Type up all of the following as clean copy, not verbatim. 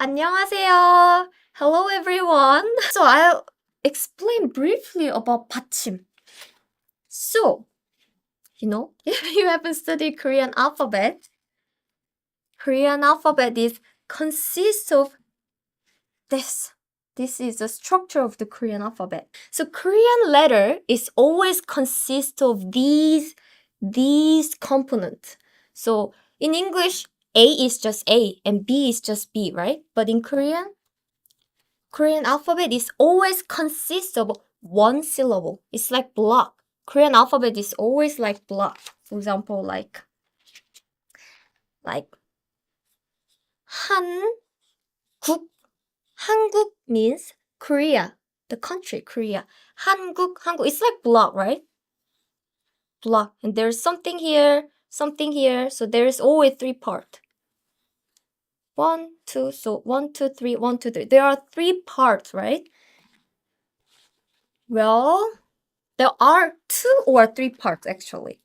안녕하세요. Hello everyone. So I'll explain briefly about Batchim. So, if you haven't studied Korean alphabet consists of this. This is the structure of the Korean alphabet. So Korean letter is always consist of these components. So in English, A is just A and B is just B, right? But in Korean alphabet is always consists of one syllable. It's like block. Korean alphabet is always like block. For example, like 한국. 한국 means Korea, the country, Korea. 한국. It's like block, right? Block. And there's something here. So there's always three parts. 1, 2, so 1, 2, 3, 1, 2, 3. There are three parts, right? Well, there are 2 or 3 parts actually.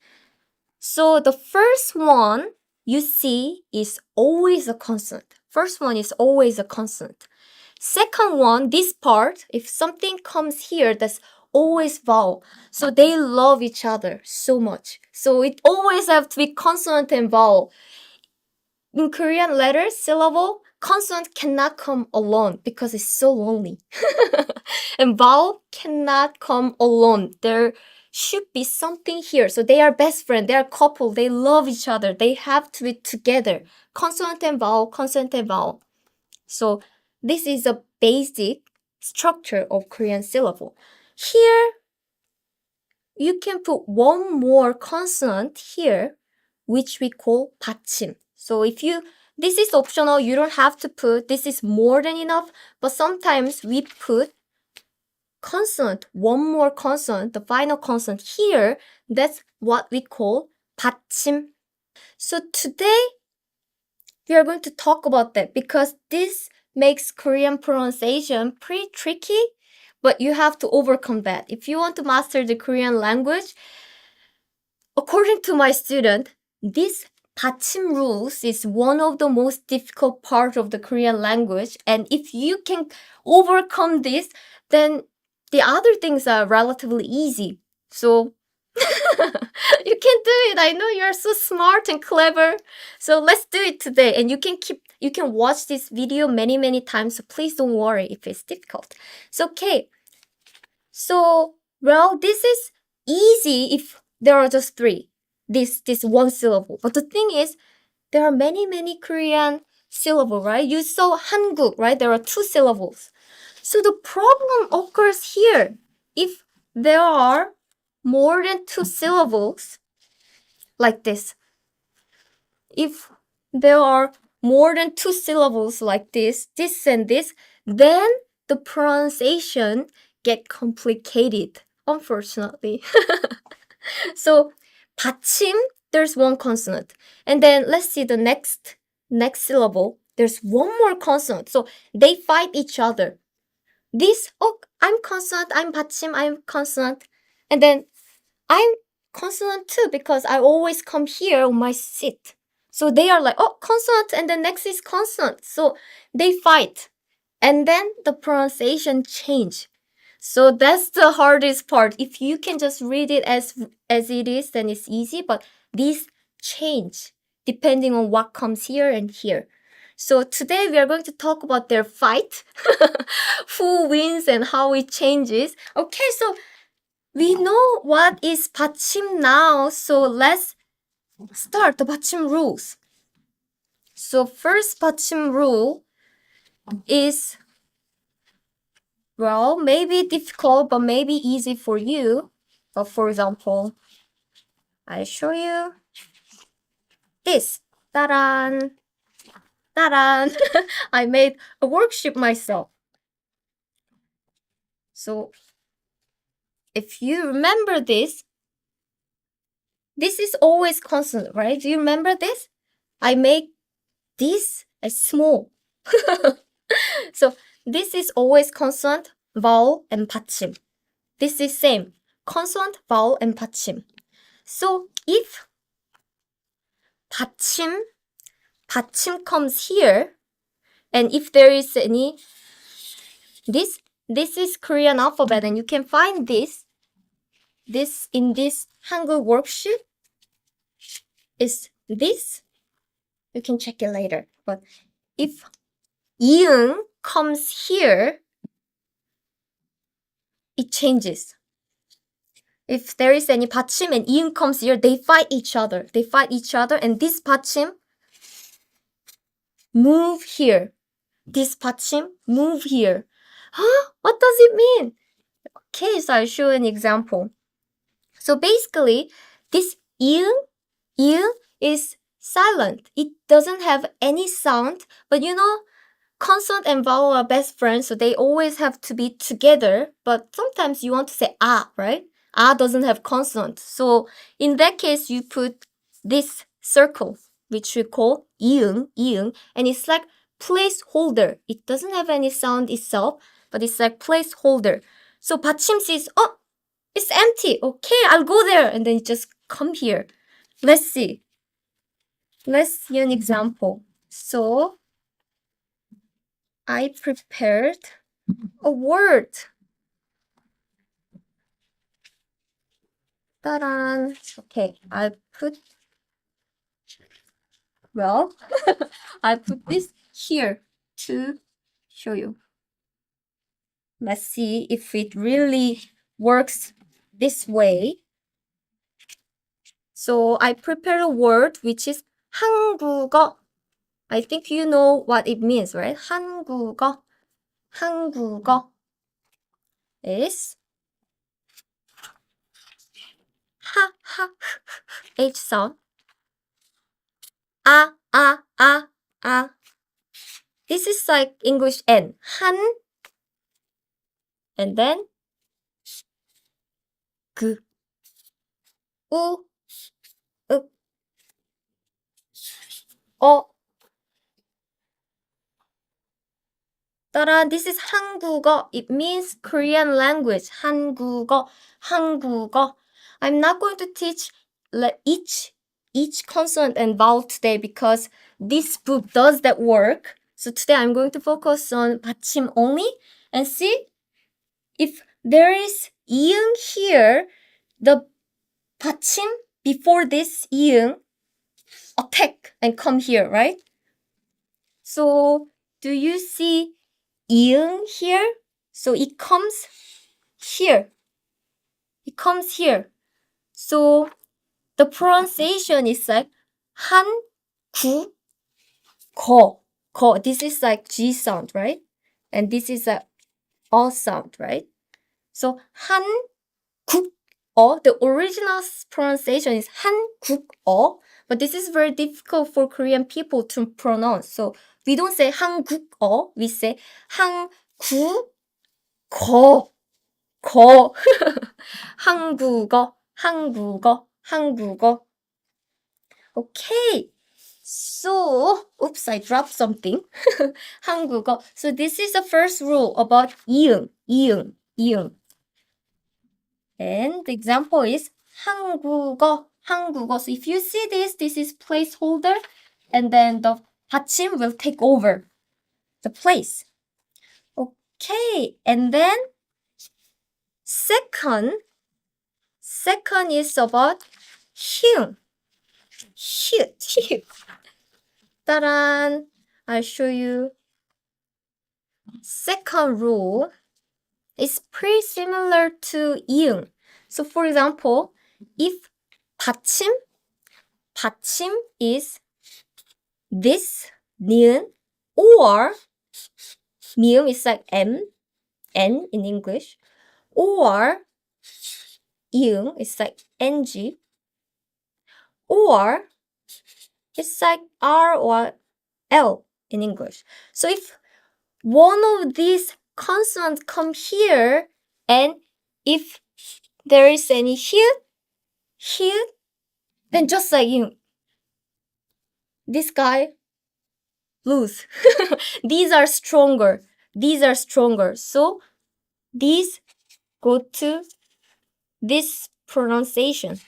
So the first one you see is always a consonant. First one is always a consonant. Second one, this part, if something comes here, that's always vowel. So they love each other so much. So it always have to be consonant and vowel. In Korean letters, syllable, consonant cannot come alone because it's so lonely. And vowel cannot come alone. There should be something here. So they are best friends, they are couple, they love each other. They have to be together. Consonant and vowel, consonant and vowel. So this is a basic structure of Korean syllable. Here, you can put one more consonant here, which we call Batchim. So this is optional, you don't have to put, this is more than enough, but sometimes we put consonant, one more consonant, the final consonant here, that's what we call Batchim. So today, we are going to talk about that because this makes Korean pronunciation pretty tricky, but you have to overcome that. If you want to master the Korean language, according to my student, this Batchim rules is one of the most difficult part of the Korean language. And if you can overcome this, then the other things are relatively easy. So you can do it. I know you're so smart and clever. So let's do it today. And you can watch this video many times. So please don't worry if it's difficult. So okay. So well, this is easy if there are just 3. This one syllable. But the thing is, there are many Korean syllables, right? You saw 한국, right? There are 2 syllables. So the problem occurs here. If there are more than 2 syllables, like this. If there are more than 2 syllables like this and this, then the pronunciation get complicated, unfortunately. So, Batchim, there's one consonant. And then let's see the next syllable. There's one more consonant. So they fight each other. I'm consonant, I'm Batchim, I'm consonant. And then I'm consonant too because I always come here on my seat. So they are like, oh, consonant, and then next is consonant. So they fight. And then the pronunciation change. So that's the hardest part. If you can just read it as it is, then it's easy. But these change depending on what comes here and here. So today we are going to talk about their fight, who wins and how it changes. Okay, so we know what is Batchim now, so let's start the Batchim rules. So first Batchim rule is, well, maybe difficult, but maybe easy for you. But for example, I show you this. Ta-da! Ta-da! I made a worksheet myself. So if you remember this is always consonant, right? Do you remember this? I make this as small. So this is always consonant, vowel, and Batchim. This is same. Consonant, vowel, and Batchim. So if Batchim comes here, And if there is any, this is Korean alphabet, and you can find this in this Hangul worksheet. Is this? You can check it later. But if iung comes here, it changes. If there is any Batchim and iung comes here, they fight each other. And this Batchim move here. This Batchim move here. Huh? What does it mean? Okay, so I'll show an example. So basically, this iung is silent. It doesn't have any sound, but you know, consonant and vowel are best friends, so they always have to be together. But sometimes you want to say ah, right? Ah doesn't have consonant. So in that case, you put this circle, which we call iung, and it's like placeholder. It doesn't have any sound itself, but it's like placeholder. So Batchim says, oh, it's empty. Okay, I'll go there. And then just come here. Let's see. Let's see an example. So I prepared a word. Ta-da! Okay, I put this here to show you. Let's see if it really works this way. So I prepared a word which is 한국어. I think you know what it means, right? 한국어 is ha H sound. A. This is like English N. 한, and then 그, 우, 읍, 어. This is 한국어. It means Korean language. 한국어. I'm not going to teach each consonant and vowel today because this book does that work. So today I'm going to focus on Batchim only and see if there is iung here, the Batchim before this iung attack and come here, right? So do you see iung here? So it comes here. So the pronunciation is like 한, 구, 거. This is like G sound, right? And this is a O sound, right? So 한, 국, 어. The original pronunciation is 한, 국, 어. But this is very difficult for Korean people to pronounce. So we don't say 한국, 어. We say 한국, 거. 한국어. Okay. So, oops, I dropped something. 한국어. So this is the first rule about 이응. And the example is 한국어. So if you see this is placeholder, and then the 받침 will take over the place. Okay, and then second is about hi응. Ta-da! I'll show you. Second rule is pretty similar to iung. So for example, if 받침 is this ni은, or miung is like n in English, or iung is like ng, or it's like r or l in English. So if one of these consonants come here, and if there is any here, then just like this guy lose. These are stronger. So these go to this pronunciation.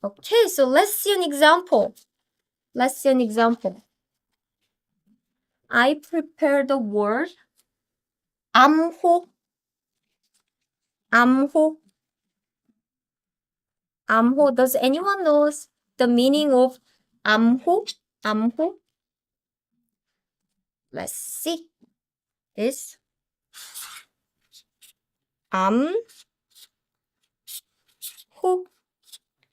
Okay, so let's see an example. Let's see an example. I prepared the word 암호. 암호. 암호. Does anyone knows the meaning of 암호? 암호? Let's see. This. 암호.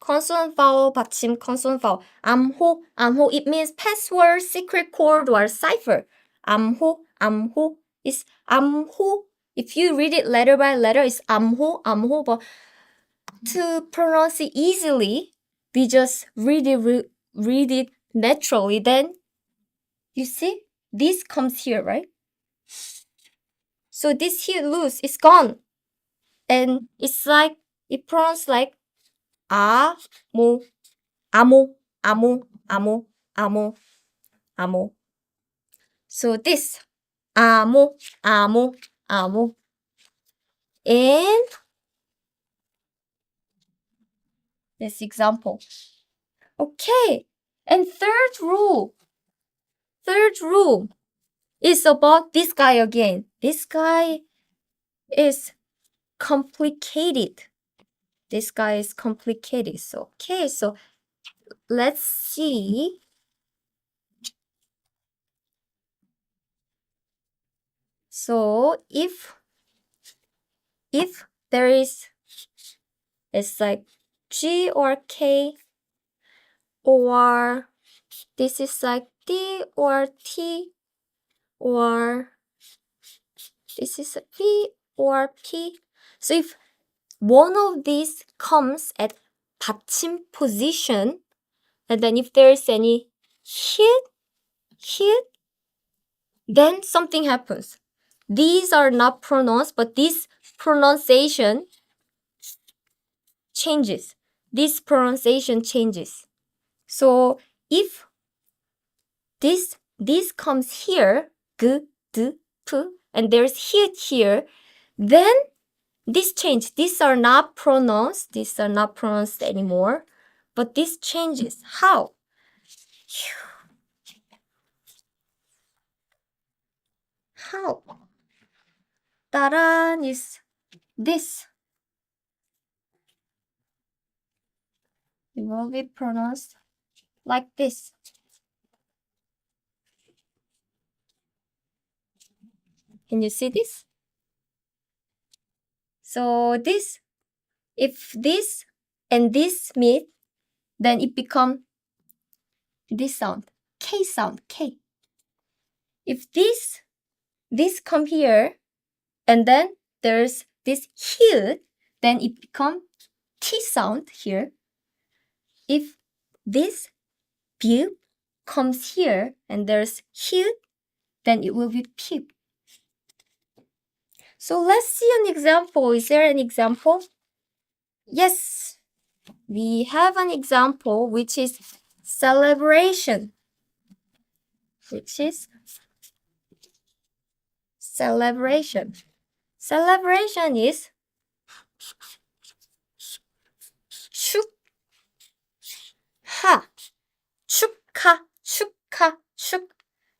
Consonant vowel, 받침, consonant vowel. 암호, 암호. It means password, secret code, or cipher. 암호, 암호 is 암호. If you read it letter by letter, it's 암호, 암호. But to pronounce it easily, we just read it naturally. Then you see, this comes here, right? So this here loose is gone, and it's like it pronounced like amo, amo, amo, amo, amo, amo. So this amo, amo, amo, and this example. Okay, and third rule is about this guy again. This guy is complicated. This guy is complicated. So, okay, so let's see. So if there is, it's like G or K, or this is like D or T, or this is a P or P. So if one of these comes at 받침 position, and then if there is any hit, then something happens. These are not pronounced, but this pronunciation changes. This pronunciation changes. So if this comes here, g, d, p, and there's hit here, then this change. These are not pronounced. These are not pronounced anymore. But this changes. How? How? Taran is this. It will be pronounced like this. Can you see this? So this, if this and this meet, then it become this sound, K sound, K. If this come here, and then there's this here, then it become T sound here. If this pew comes here, and there's here, then it will be pew. So let's see an example. Is there an example? Yes, we have an example, which is celebration. Celebration is 축하, 축.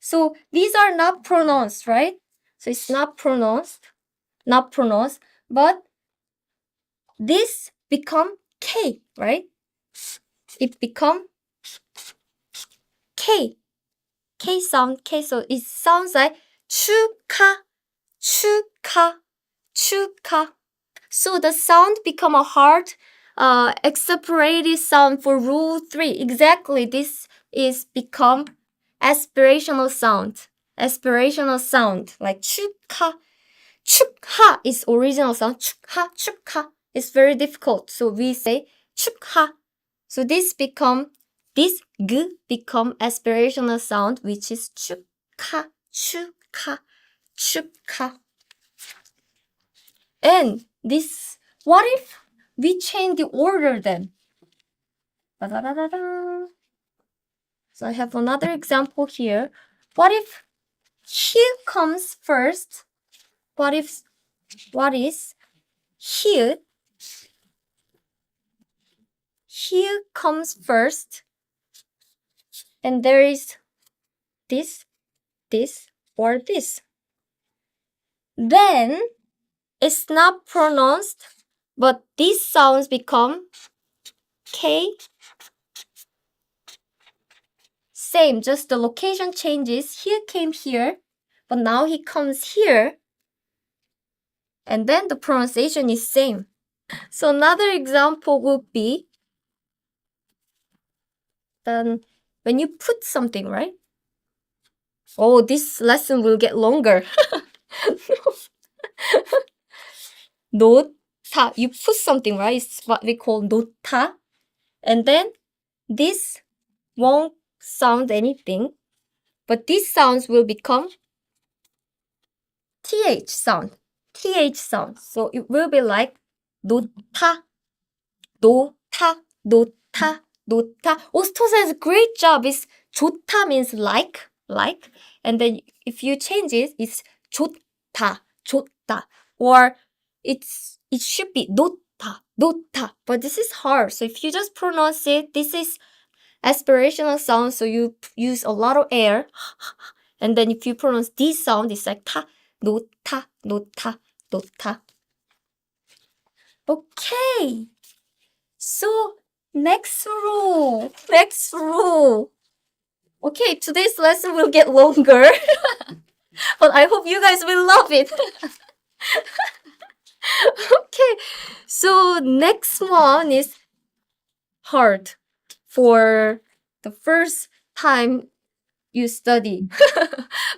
So these are not pronounced, right? So it's not pronounced, but this become K, right? It become K sound, K. So it sounds like 축하. So the sound become a hard, exasperated sound for rule 3. Exactly, this is become aspirational sound. Like 축하 is original sound. 축하 is very difficult. So we say 축하. So this g become aspirational sound, which is 축하. And this, what if we change the order then? So I have another example here. What if here comes first? What is here? Here comes first, and there is this, or this. Then it's not pronounced, but these sounds become K. Same, just the location changes. He came here, but now he comes here. And then the pronunciation is same. So another example would be, then when you put something, right? Oh, this lesson will get longer. Nota, you put something, right? It's what we call nota. And then this won't sound anything, but these sounds will become th sound. Th sound. So it will be like nota, nota, nota, nota. Osto says great job. It's 좋다 means like. And then if you change it, it's 좋다, 좋다. Or it should be nota, nota. But this is hard. So if you just pronounce it, this is aspirational sound. So you use a lot of air. And then if you pronounce this sound, it's like ta, nota, nota, nota. Okay. So next rule. Okay, today's lesson will get longer. But I hope you guys will love it. Okay, so next one is hard for the first time you study.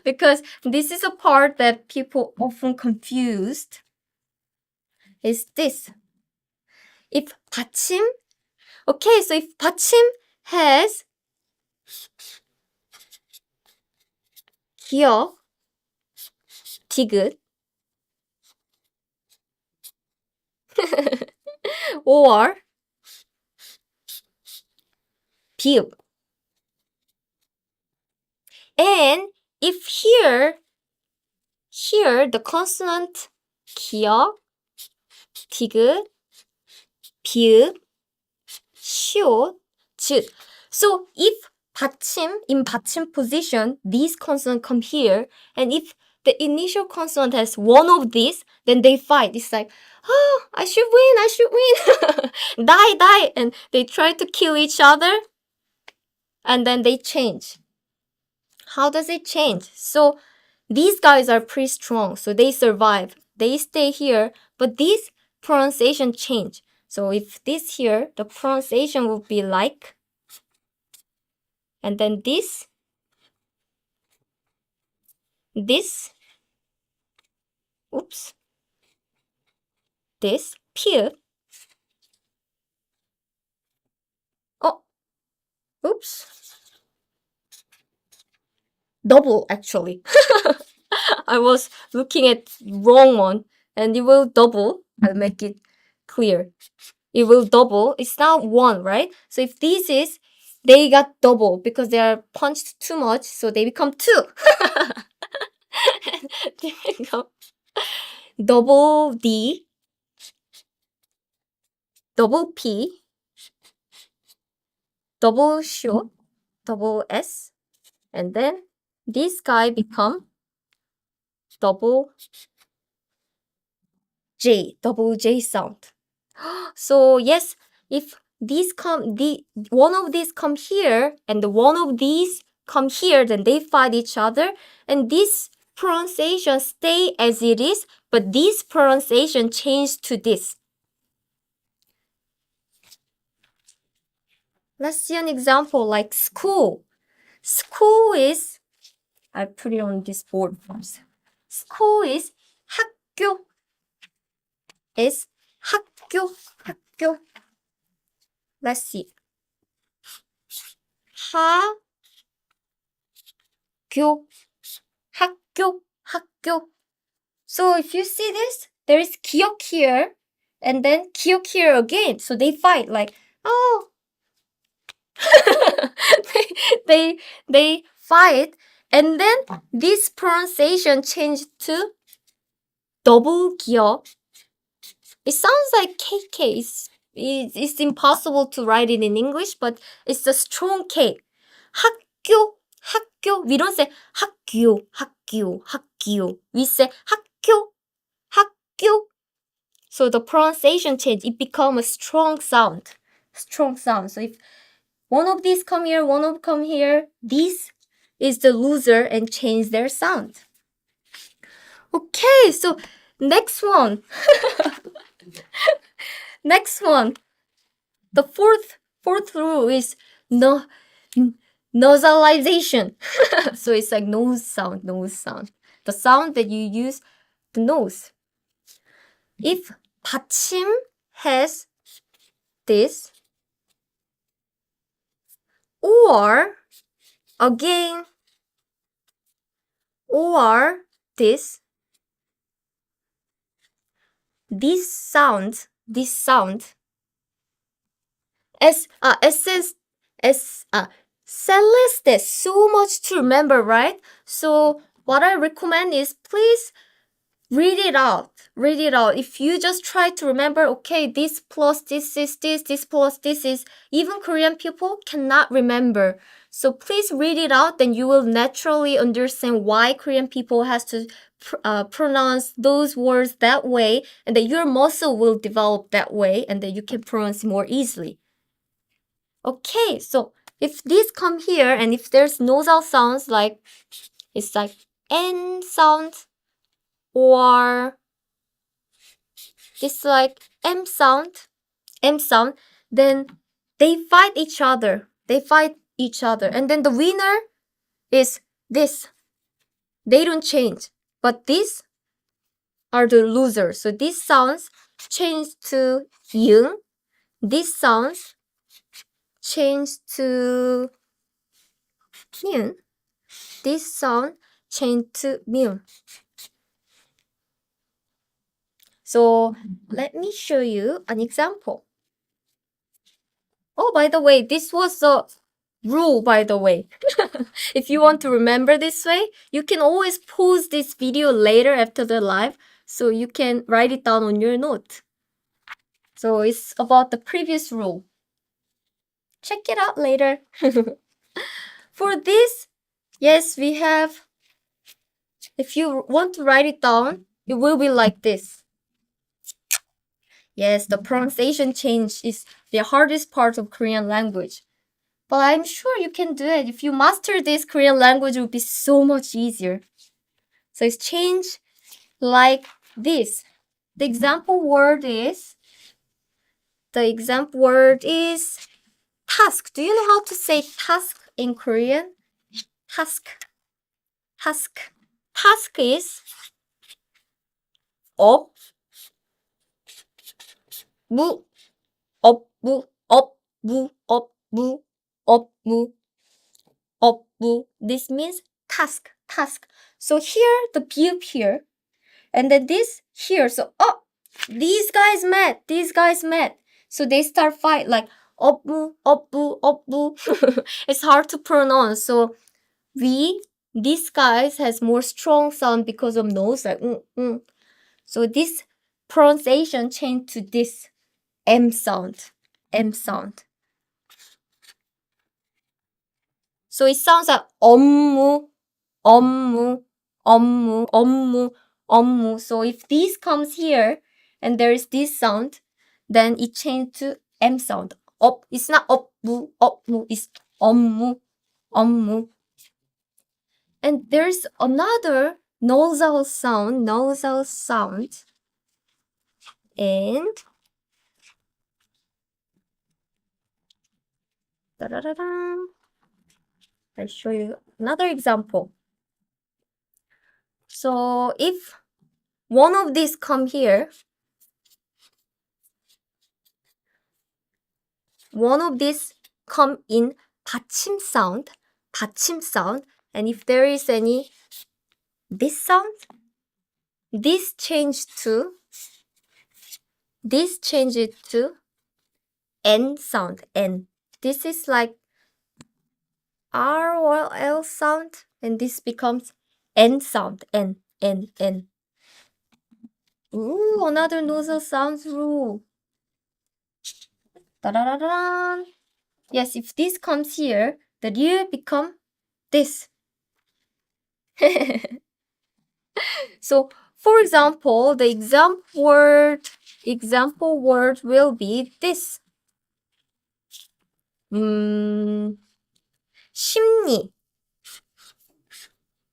Because this is a part that people often confused. Is this. If 받침, okay, so if 받침 has 기역, 디귿, or 비읍. And if here the consonant 기역, 디귿, 비읍, 시옷, 쥘. So if 받침, in 받침 position, these consonants come here, and if the initial consonant has one of these, then they fight. It's like, oh, I should win. Die. And they try to kill each other, and then they change. How does it change? So these guys are pretty strong, so they survive. They stay here, but these pronunciation change. So if this here, the pronunciation will be like, and then this, oops, this, pi읍. Oh, oops. Double, actually. I was looking at wrong one, and it will double. I'll make it clear. It will double. It's not one, right? So if this is, they got double because they are punched too much, so they become two. They become double D, double P, double short, double S, and then this guy become double J sound. So yes, if these one of these come here and the one of these come here, then they fight each other, and this pronunciation stay as it is, but this pronunciation change to this. Let's see an example like school. School is, I put it on this board first. School is 학교. Is 학교. Let's see. 학교. So if you see this, there is 기역 here, and then 기역 here again. So they fight like, oh. they fight, and then this pronunciation changed to double 기역. It sounds like KK. It's impossible to write it in English, but it's a strong K. 학교. We don't say 학교. We say 학교. So the pronunciation change, it becomes a strong sound. So if one of these come here, one of come here, this is the loser and change their sound. Okay, so next one. Next one. The fourth rule is nasalization. So it's like nose sound. The sound that you use the nose. If Batchim has this, or again, or this sound, Celeste, so much to remember, right? So what I recommend is please read it out. If you just try to remember, okay, this plus this is this plus this is, even Korean people cannot remember. So please read it out, then you will naturally understand why Korean people has to pronounce those words that way, and that your muscle will develop that way, and that you can pronounce more easily. Okay, so if these come here, and if there's nasal sounds like, it's like N sound, or it's like M sound, then they fight each other. And then the winner is this. They don't change. But these are the losers. So these sounds change to yung. These sounds change to myun. This sound change to myun. So let me show you an example. Oh, by the way, this was a rule, by the way. If you want to remember this way, you can always pause this video later after the live, so you can write it down on your note. So it's about the previous rule. Check it out later. For this, yes, we have, if you want to write it down, it will be like this. Yes, the pronunciation change is the hardest part of Korean language. But I'm sure you can do it. If you master this, Korean language will be so much easier. So it's change like this. The example word is task. Do you know how to say task in Korean? Task. Task is 업, 무, 업무, 업무. This means task. So here, the beep here, and then this here. So, these guys met. So they start fight like 업무. It's hard to pronounce. So these guys has more strong sound because of nose, like So this pronunciation changed to this M sound. So it sounds like 업무. So if this comes here and there is this sound, then it changed to M sound. It's not 업무, it's 업무. And there's another nasal sound. And I'll show you another example. So if one of these come here, one of these come in 받침 sound, and if there is any this sound, this changes it to N sound, N. This is like R or L sound, and this becomes N sound, N. Ooh, another nasal sounds rule. Yes, if this comes here, the 류 become this. So, for example, the example word will be this. 심리.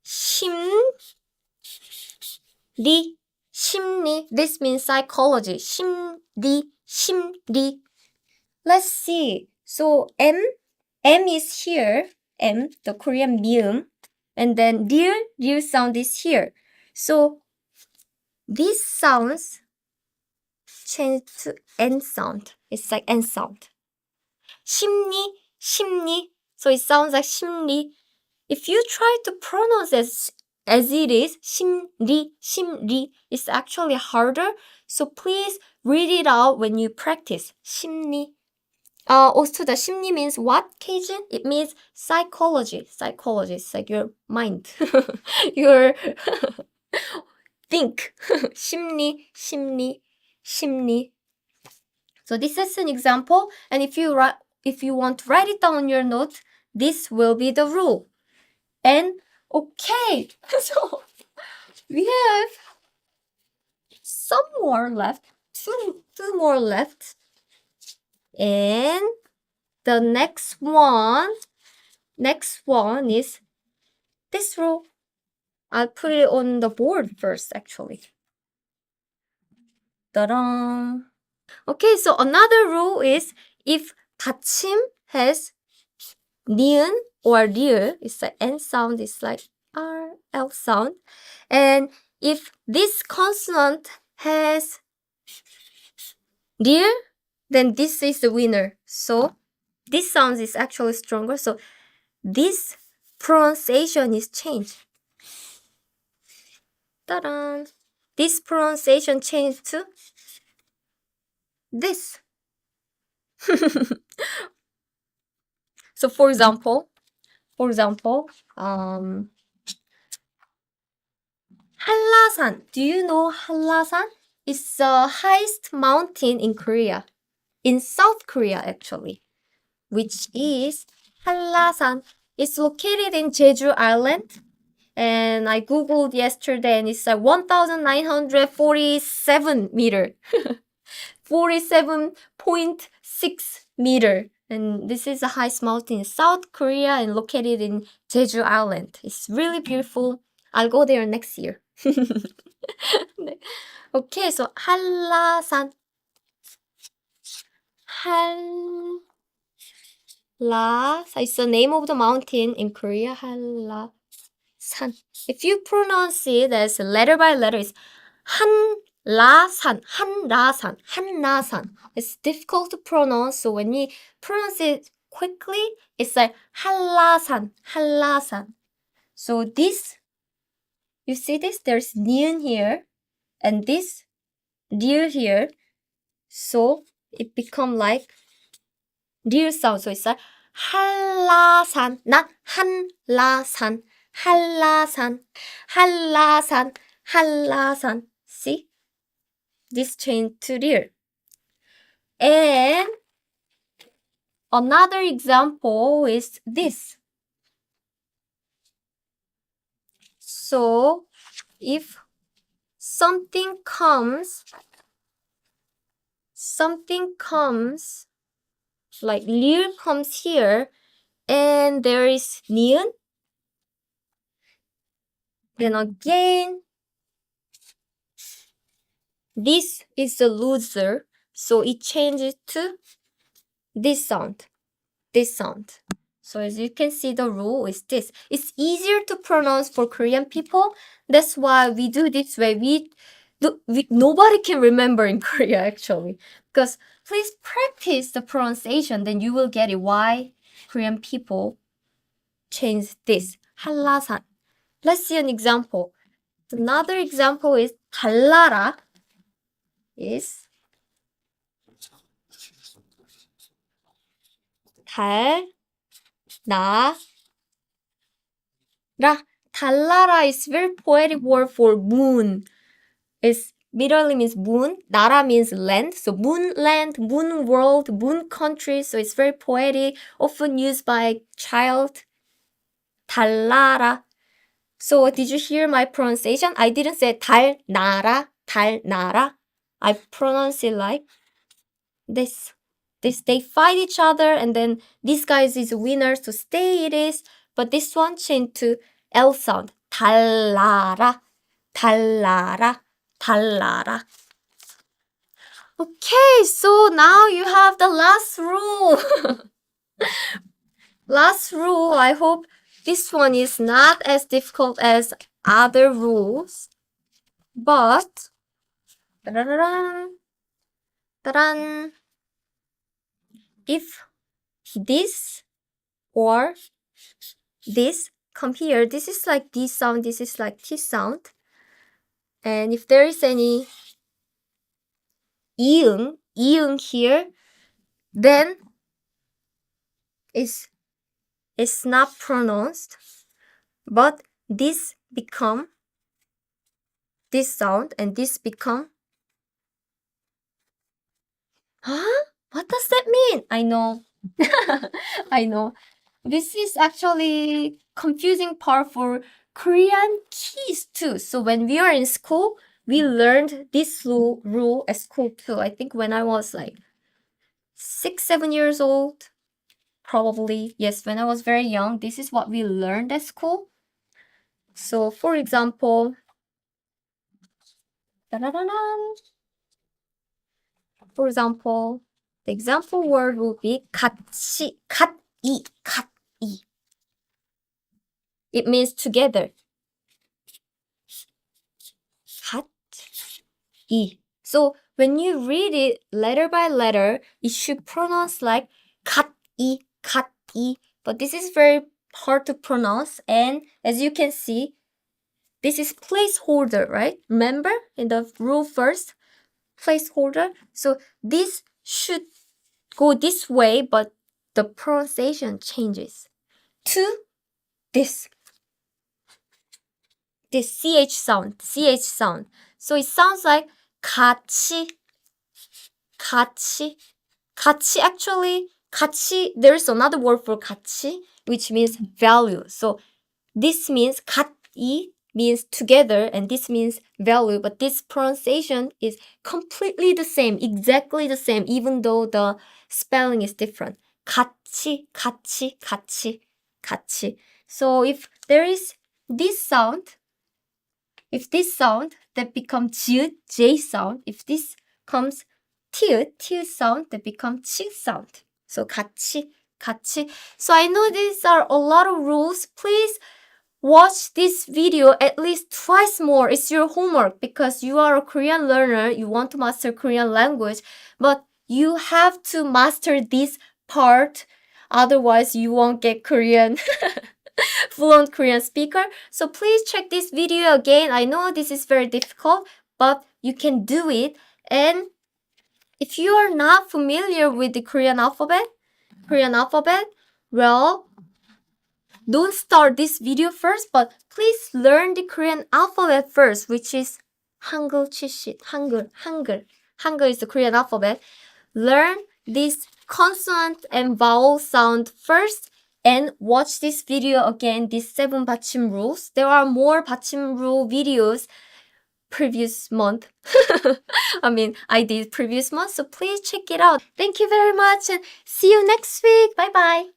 심리. This means psychology. 심리. Let's see. So M is here. M, the Korean mium. And then dear sound is here. So these sounds change to N sound. It's like N sound. 심리. So it sounds like 심리. If you try to pronounce as it is, 심리, it's actually harder. So please read it out when you practice. 심리. Also, the 심리 means what, K-Jin? It means psychology. Psychology. It's like your mind. your think. 심리. So this is an example. And if you want to write it down on your note, this will be the rule. And okay, so we have some more left. Two more left. And the next one is this rule. I'll put it on the board first, actually. Ta-da! Okay, so another rule is if Batchim has ni은 or 리을, it's like N sound, it's like R, L sound. And if this consonant has 리을, then this is the winner. So this sound is actually stronger. So this pronunciation is changed. Ta-da! This pronunciation changed to this. So for example, 한라산. Do you know 한라산? It's the highest mountain in Korea. In South Korea, actually. Which is 한라산. It's located in Jeju Island. And I googled yesterday and it's 1,947 meter. 47.6 meter. And this is the highest mountain in South Korea and located in Jeju Island. It's really beautiful. I'll go there next year. Okay, so 한라산. It's the name of the mountain in Korea. 한라산. If you pronounce it as letter by letter, it's 한라산. It's difficult to pronounce, so when you pronounce it quickly, it's like 한라산. So this, you see this? There's ni은 here, and this 리을 here. So it become like 리을 sound. So it's like 한라산, not 한라산. 한라산. See? This change to 리을. And another example is this. So if something comes like 리을 comes here and there is 니은, then again this is the loser, so it changes to this sound. So as you can see, the rule is this. It's easier to pronounce for Korean people. That's why we do this way. Nobody can remember in Korea, actually. Because please practice the pronunciation, then you will get it. Why Korean people change this. 한라산. Let's see an example. Another example is 달나라. Is 달나라. 달나라 is very poetic word for moon. It literally means moon. 나라 means land. So moon land, moon world, moon country. So it's very poetic, often used by child. 달나라. So did you hear my pronunciation? I didn't say 달나라, 달나라. I pronounce it like this. They fight each other, and then this guy is winner, so stay it is. But this one changed to L sound. 달나라, 달나라, 달나라. Okay, so now you have the last rule. Last rule, I hope this one is not as difficult as other rules. But, if this or this come here, this is like D sound, this is like T sound. And if there is any 이응 here, then it's not pronounced. But this become this sound, and this become. Huh? What does that mean? I know. I know. This is actually confusing part for Korean keys too. So when we are in school, we learned this rule at school too. I think when I was like 6-7 years old, probably. Yes, when I was very young, this is what we learned at school. So for example, the example word will be 같이, 같이, 같이. It means together. 같이. So when you read it letter by letter, it should pronounce like 같이, 같이. But this is very hard to pronounce. And as you can see, this is placeholder, right? Remember in the rule first, placeholder. So this should go this way, but the pronunciation changes to this CH sound. So it sounds like 같이. Actually, 같이, there's another word for 같이, which means value. So this means 같이 means together, and this means value, but this pronunciation is completely the same, exactly the same, even though the spelling is different. 같이. So if there is this sound, that becomes J sound. If this comes T sound, that becomes 치 sound. So 같이. So I know these are a lot of rules. Please watch this video at least twice more. It's your homework because you are a Korean learner. You want to master Korean language, but you have to master this part. Otherwise, you won't get Korean. Fluent Korean speaker. So please check this video again. I know this is very difficult, but you can do it. And if you are not familiar with the Korean alphabet, well, don't start this video first, but please learn the Korean alphabet first, which is 한글 70. 한글 is the Korean alphabet. Learn this consonant and vowel sound first, and watch this video again, these 7 Batchim rules. There are more Batchim rule videos previous month. I did previous month, so please check it out. Thank you very much, and see you next week. Bye bye.